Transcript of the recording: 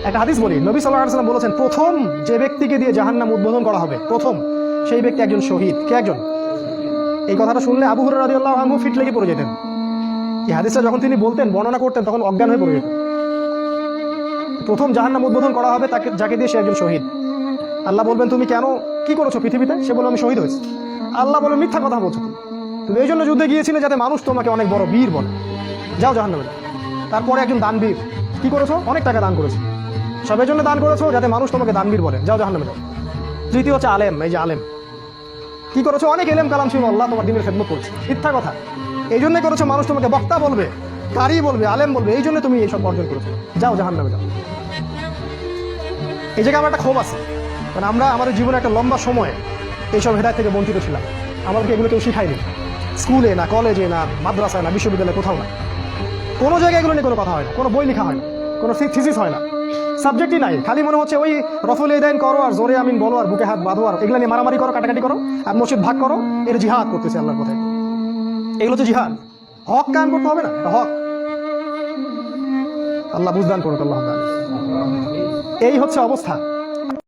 একটা হাদিস বলি, নবী সাল্লাল্লাহু আলাইহি ওয়াসাল্লাম বলেছেন প্রথম যে ব্যক্তিকে দিয়ে জাহান্নাম উদ্বোধন করা হবে, প্রথম সেই ব্যক্তি একজন শহীদ। কে একজন? এই কথাটা শুনলে আবু হুরায়রা রাদিয়াল্লাহু আনহু ফিট লেগে পড়ে যেতেন। এই হাদিসটা যখন তিনি বলতেন, বর্ণনা করতেন, তখন অজ্ঞান হয়ে পড়ে যেতেন। প্রথম জাহান্নাম উদ্বোধন করা হবে তাকে, যাকে দিয়ে সে একজন শহীদ। আল্লাহ বলবেন তুমি কেন কি করেছো পৃথিবীতে? সে বলে আমি শহীদ হয়েছি। আল্লাহ বলে মিথ্যা কথা বলছো, তুমি এই জন্য যুদ্ধে গিয়েছিলে যাতে মানুষ তোমাকে অনেক বড় বীর বলে, যাও জাহান্নামে। তারপরে একজন দানবীর, কি করেছো? অনেক টাকা দান করেছো, সবের জন্য দান করেছো যাতে মানুষ তোমাকে দানবীর বলে, যাও জাহান্নামে যাও। তৃতীয় হচ্ছে আলেম। এই যে আলেম, কি করেছো? অনেক এলেম কালাম ছিল, আল্লাহ তোমার দিনের খেদমত করছে, মিথ্যা কথা। এই জন্য করেছো, মানুষ তোমাকে বক্তা বলবে, কারি বলবে, আলেম বলবে, এই জন্য তুমি এইসব অর্জন করেছো, যাও জাহান্নামে যাও। এই জায়গায় আমার একটা ক্ষোভ আছে, কারণ আমরা আমাদের জীবনে একটা লম্বা সময় এইসব হেদায়েত থেকে বঞ্চিত ছিলাম। আমাদেরকে এগুলো কেউ শিখায়নি, স্কুলে না, কলেজে না, মাদ্রাসায় না, বিশ্ববিদ্যালয়ে, কোথাও না। কোনো জায়গায় এগুলো নিয়ে কোনো কথা হয় না, কোনো বই লেখা হয় না, কোনো থিসিস হয় না, সাবজেক্টই নাই। খালি মনে হচ্ছে ওই রফুল ইদাইন করো আর জোরে আমিন বলো আর বুকে হাত বাঁধো আর এগুলো নিয়ে মারামারি করো, কাটাকাটি করো আর মসজিদ ভাগ করো, এর জিহাদ করতেছে আল্লাহর কথায়। এগুলো হচ্ছে জিহাদ। হক কায়েম করতে হবে না, হক। আল্লাহ বুঝদান করুক, আল্লাহ। এই হচ্ছে অবস্থা।